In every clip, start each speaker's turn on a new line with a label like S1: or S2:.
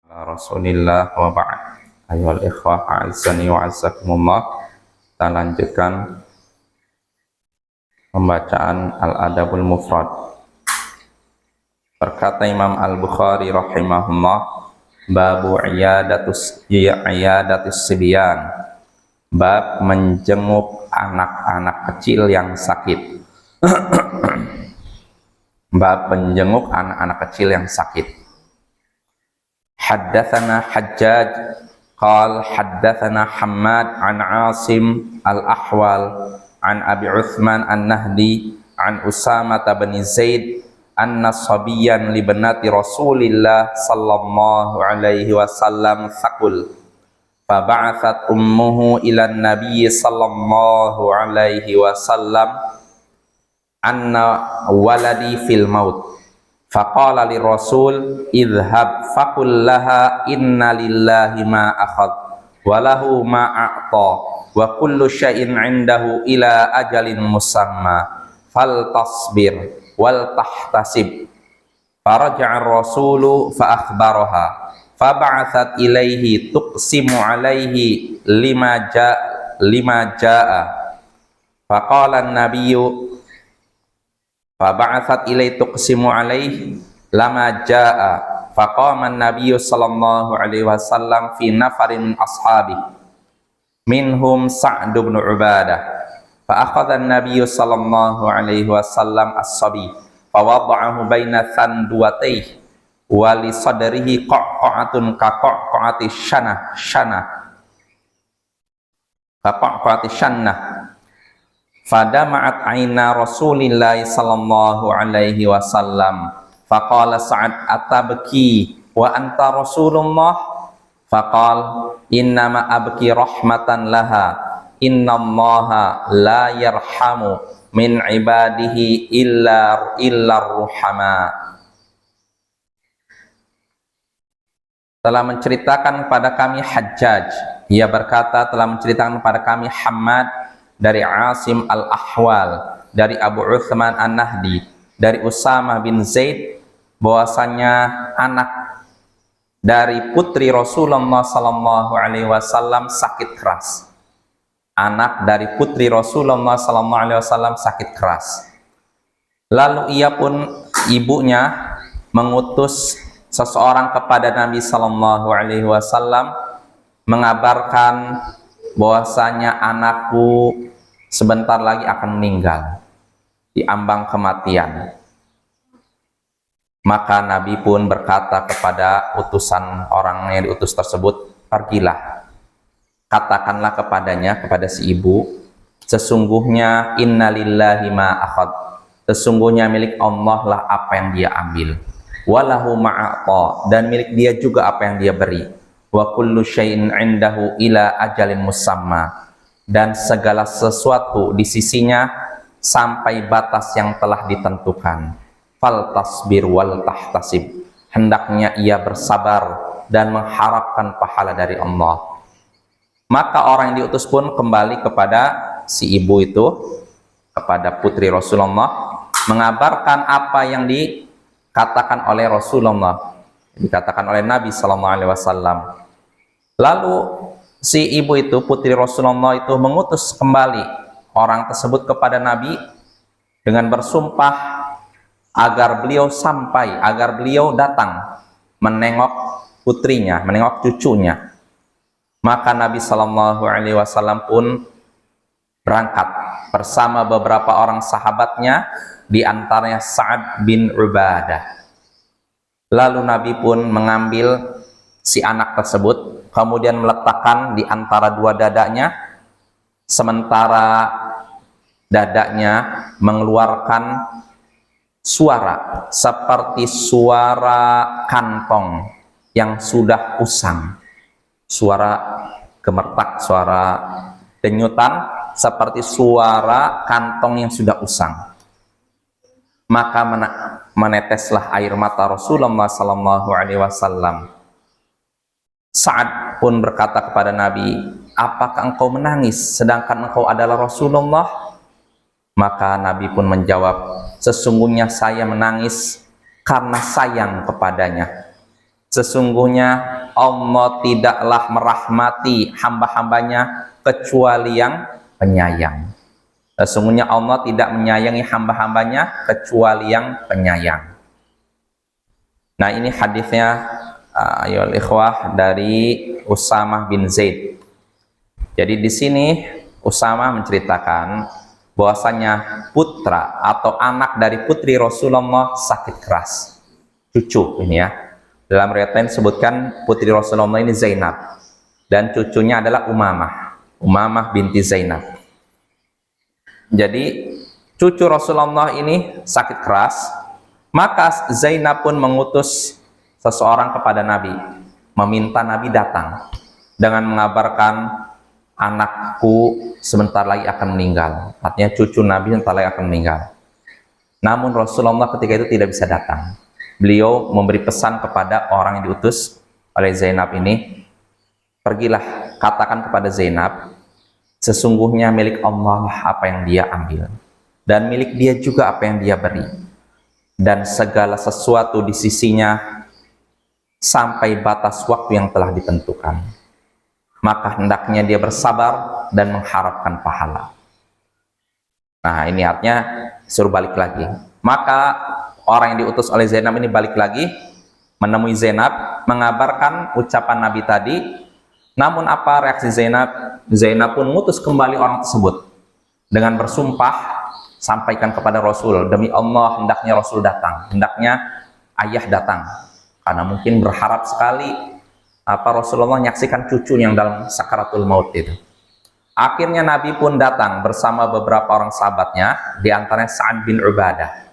S1: Rasulillah wa ba'd. Ayyuhal ikhwah a'azzani wa a'azzakumullah. Kita lanjutkan pembacaan Al-Adabul Mufrad. Berkata Imam Al-Bukhari rahimahullah, babu iyadatus sibyan, bab menjenguk anak-anak kecil yang sakit. Bab menjenguk anak-anak kecil yang sakit. Haddatsana Hajjaj qal haddatsana Hammad an Asim al-Ahwal an Abi Uthman an-Nahdi an Usamah bin Zaid anna sabiyyan li banati Rasulillah sallallahu alaihi wasallam thaqul fa ba'athat ummuhu ila an-nabiy sallallahu alaihi wasallam anna waladi fil maut. Faqala li Rasul idhhab faqul laha inna lillahi ma akhadh wa lahu ma a'ta wa kullu syai'in 'indahu ila ajalin musamma fal tasbir wal tahtasib. Faraja'a ar-rasulu fa akhbaraha fa ba'athat ilaihi tuqsimu alaihi lima jaa faqala an-nabiyyu faba'athat ilai tuqsimu alaihi lama jaa faqama an-nabiyyu sallallahu alaihi wasallam fi nafarin ashabi minhum Sa'd bin Ubadah fa akhadha an-nabiyyu sallallahu alaihi wasallam as-sabi fa wada'ahu baina thanduwatayhi wa li sadrihi qaq'atun ka qaq'ati shannah fadama'at aina Rasulillah sallallahu alaihi wasallam faqala Sa'ad atabki wa anta Rasulullah faqal innama abki rahmatan laha innallaha la yarhamu min ibadihi illa ruhama. Telah menceritakan kepada kami Hajjaj, ia berkata telah menceritakan kepada kami Hammad dari Asim al-Ahwal, dari Abu Uthman an-Nahdi, dari Usamah bin Zaid, bahwasanya anak dari putri Rasulullah sallallahu alaihi wasallam sakit keras. Anak dari putri Rasulullah sallallahu alaihi wasallam sakit keras. Lalu ia pun, ibunya, mengutus seseorang kepada Nabi sallallahu alaihi wasallam mengabarkan bahwasanya anakku sebentar lagi akan meninggal di ambang kematian. Maka Nabi pun berkata kepada utusan orang yang diutus tersebut, pergilah, katakanlah kepadanya, kepada si ibu, sesungguhnya innalillahi ma akhad, sesungguhnya milik Allah lah apa yang dia ambil, walahu ma'ata, dan milik dia juga apa yang dia beri, wa kullu syai'in 'indahu ila ajalin musamma, dan segala sesuatu di sisinya sampai batas yang telah ditentukan. Fal tasbir wal tahtasib, hendaknya ia bersabar dan mengharapkan pahala dari Allah. Maka orang yang diutus pun kembali kepada si ibu itu, kepada putri Rasulullah, mengabarkan apa yang dikatakan oleh Rasulullah, dikatakan oleh Nabi sallallahu alaihi wasallam. Lalu si ibu itu, putri Rasulullah itu, mengutus kembali orang tersebut kepada Nabi dengan bersumpah agar beliau sampai, agar beliau datang menengok putrinya, menengok cucunya. Maka Nabi sallallahu alaihi wasallam pun berangkat bersama beberapa orang sahabatnya, di antaranya Sa'ad bin Ubadah. Lalu Nabi pun mengambil si anak tersebut, kemudian meletakkan di antara dua dadanya, sementara dadanya mengeluarkan suara seperti suara kantong yang sudah usang, suara gemertak, suara denyutan seperti suara kantong yang sudah usang. Maka meneteslah air mata Rasulullah sallallahu alaihi wasallam. Sa'ad pun berkata kepada Nabi, apakah engkau menangis sedangkan engkau adalah Rasulullah? Maka Nabi pun menjawab, sesungguhnya saya menangis karena sayang kepadanya. Sesungguhnya Allah tidaklah merahmati hamba-hambanya kecuali yang penyayang. Sesungguhnya Allah tidak menyayangi hamba-hambanya kecuali yang penyayang. Nah, ini hadisnya ayol ikhwah dari Usamah bin Zaid. Jadi di sini Usamah menceritakan bahwasanya putra atau anak dari putri Rasulullah sakit keras. Cucu ini ya. Dalam riwayat lain disebutkan putri Rasulullah ini Zainab dan cucunya adalah Umamah binti Zainab. Jadi cucu Rasulullah ini sakit keras, maka Zainab pun mengutus seseorang kepada Nabi, meminta Nabi datang dengan mengabarkan anakku sebentar lagi akan meninggal. Artinya cucu Nabi sebentar lagi akan meninggal. Namun Rasulullah ketika itu tidak bisa datang. Beliau memberi pesan kepada orang yang diutus oleh Zainab ini, pergilah katakan kepada Zainab, sesungguhnya milik Allah apa yang dia ambil, dan milik dia juga apa yang dia beri, dan segala sesuatu di sisinya sampai batas waktu yang telah ditentukan. Maka hendaknya dia bersabar dan mengharapkan pahala. Nah, ini artinya suruh balik lagi. Maka orang yang diutus oleh Zainab ini balik lagi, menemui Zainab, mengabarkan ucapan Nabi tadi. Namun apa reaksi Zainab? Zainab pun mengutus kembali orang tersebut dengan bersumpah, sampaikan kepada Rasul, demi Allah hendaknya Rasul datang, hendaknya ayah datang, karena mungkin berharap sekali Rasulullah menyaksikan cucu yang dalam sakaratul maut itu. Akhirnya Nabi pun datang bersama beberapa orang sahabatnya, di antaranya Sa'ad bin Ubadah.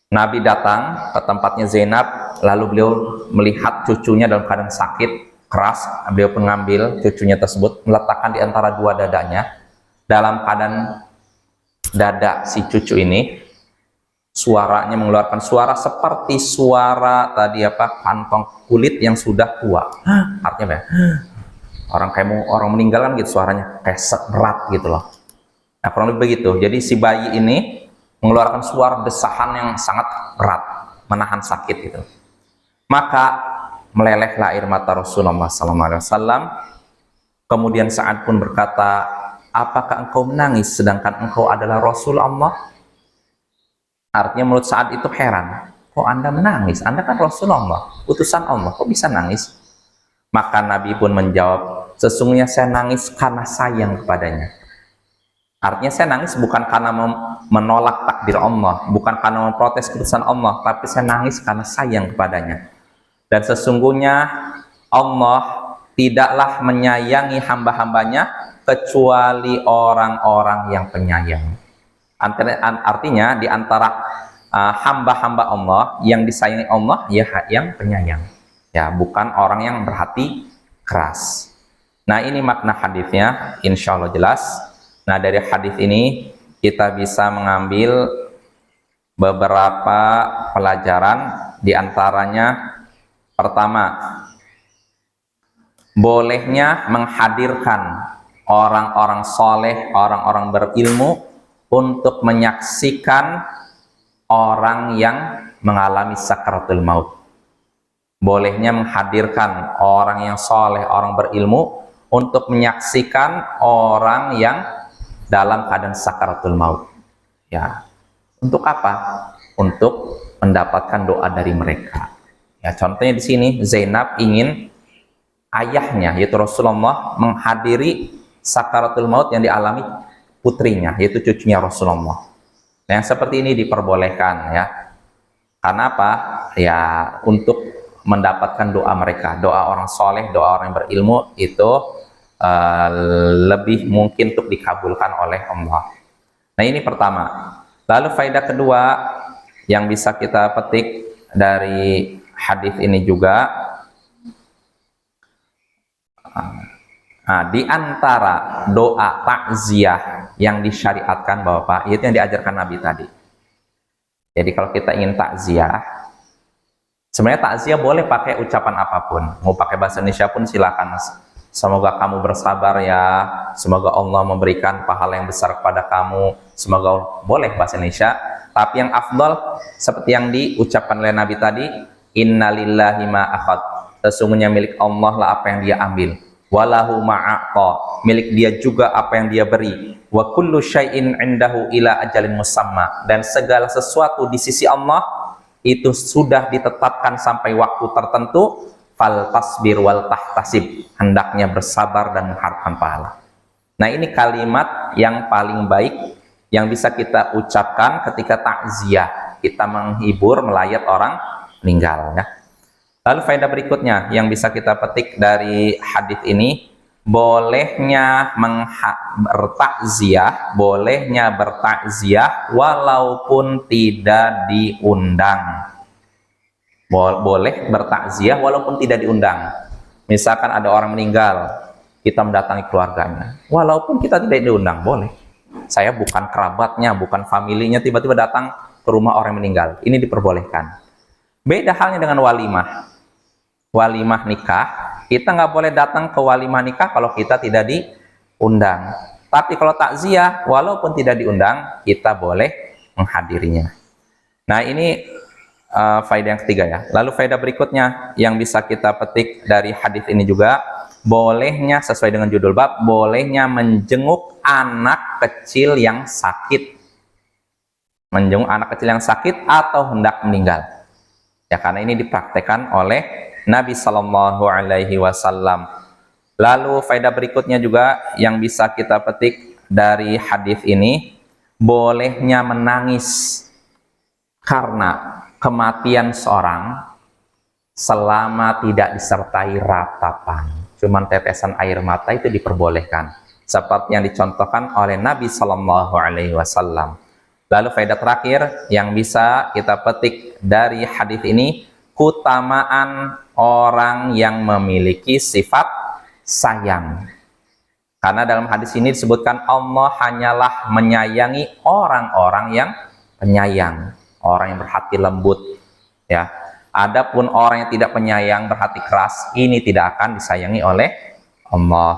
S1: Nabi datang ke tempatnya Zainab, lalu beliau melihat cucunya dalam keadaan sakit keras. Beliau pun mengambil cucunya tersebut, meletakkan di antara dua dadanya. Dalam keadaan dada si cucu ini, suaranya mengeluarkan suara seperti suara tadi kantong kulit yang sudah tua. Artinya apa? Orang kayak orang meninggal kan gitu suaranya, kayak berat gitu loh. Nah, kurang lebih begitu. Jadi si bayi ini mengeluarkan suara desahan yang sangat berat, menahan sakit gitu. Maka melelehlah air mata Rasulullah SAW. Kemudian Sa'ad pun berkata, apakah engkau menangis sedangkan engkau adalah Rasul Allah? Artinya menurut Sa'ad itu heran, kok Anda menangis? Anda kan Rasulullah, utusan Allah, kok bisa nangis? Maka Nabi pun menjawab, sesungguhnya saya nangis karena sayang kepadanya. Artinya saya nangis bukan karena menolak takdir Allah, bukan karena memprotes keputusan Allah, tapi saya nangis karena sayang kepadanya. Dan sesungguhnya Allah tidaklah menyayangi hamba-hambanya kecuali orang-orang yang penyayang. Artinya di antara hamba-hamba Allah yang disayangi Allah ya yang penyayang, ya bukan orang yang berhati keras. Nah, ini makna hadisnya, insya Allah jelas. Nah, dari hadis ini kita bisa mengambil beberapa pelajaran, di antaranya pertama, bolehnya menghadirkan orang-orang soleh, orang-orang berilmu untuk menyaksikan orang yang mengalami sakaratul maut. Bolehnya menghadirkan orang yang soleh, orang berilmu untuk menyaksikan orang yang dalam keadaan sakaratul maut. Ya, untuk apa? Untuk mendapatkan doa dari mereka. Ya, contohnya di sini Zainab ingin ayahnya yaitu Rasulullah menghadiri sakaratul maut yang dialami putrinya yaitu cucunya Rasulullah. Nah, yang seperti ini diperbolehkan ya. Karena apa? Ya, untuk mendapatkan doa mereka, doa orang soleh, doa orang yang berilmu itu lebih mungkin untuk dikabulkan oleh Allah. Nah, ini pertama. Lalu faedah kedua yang bisa kita petik dari hadis ini juga, di antara doa takziah yang disyariatkan Bapak, itu yang diajarkan Nabi tadi. Jadi kalau kita ingin takziah, sebenarnya takziah boleh pakai ucapan apapun, mau pakai bahasa Indonesia pun silakan. Semoga kamu bersabar ya, semoga Allah memberikan pahala yang besar kepada kamu, semoga boleh bahasa Indonesia. Tapi yang afdal seperti yang diucapkan oleh Nabi tadi, innalillahi ma akhad, sesungguhnya milik Allah lah apa yang dia ambil, walahu ma'aqa, milik dia juga apa yang dia beri, wa kullu syai'in indahu ila ajalin musamma, dan segala sesuatu di sisi Allah itu sudah ditetapkan sampai waktu tertentu. Fal tasbir wal tahtasib, hendaknya bersabar dan mengharapkan pahala. Nah, ini kalimat yang paling baik yang bisa kita ucapkan ketika takziah, kita menghibur, melayat orang meninggal, ya. Lalu faedah berikutnya yang bisa kita petik dari hadis ini, bolehnya bertakziah walaupun tidak diundang. Boleh bertakziah walaupun tidak diundang. Misalkan ada orang meninggal, kita mendatangi keluarganya, walaupun kita tidak diundang, boleh. Saya bukan kerabatnya, bukan familinya, tiba-tiba datang ke rumah orang meninggal, ini diperbolehkan. Beda halnya dengan walimah. Walimah nikah, kita nggak boleh datang ke walimah nikah kalau kita tidak diundang. Tapi kalau takziah, walaupun tidak diundang, kita boleh menghadirinya. Nah, ini faedah yang ketiga, ya. Lalu faedah berikutnya yang bisa kita petik dari hadis ini juga, bolehnya, sesuai dengan judul bab, bolehnya menjenguk anak kecil yang sakit. Menjenguk anak kecil yang sakit atau hendak meninggal. Ya, karena ini dipraktekkan oleh Nabi Shallallahu Alaihi Wasallam. Lalu faedah berikutnya juga yang bisa kita petik dari hadis ini, bolehnya menangis karena kematian seorang selama tidak disertai ratapan, cuman tetesan air mata, itu diperbolehkan, seperti yang dicontohkan oleh Nabi Shallallahu Alaihi Wasallam. Lalu faedah terakhir yang bisa kita petik dari hadis ini, keutamaan orang yang memiliki sifat sayang. Karena dalam hadis ini disebutkan Allah hanyalah menyayangi orang-orang yang penyayang, orang yang berhati lembut, ya. Adapun orang yang tidak penyayang, berhati keras, ini tidak akan disayangi oleh Allah.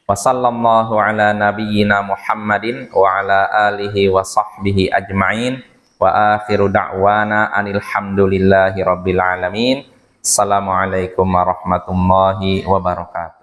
S1: Wassallallahu ala nabiyyina Muhammadin wa ala alihi wa sahbihi ajma'in, wa akhiru da'wana anil hamdulillahi rabbil alamin. Assalamualaikum warahmatullahi wabarakatuh.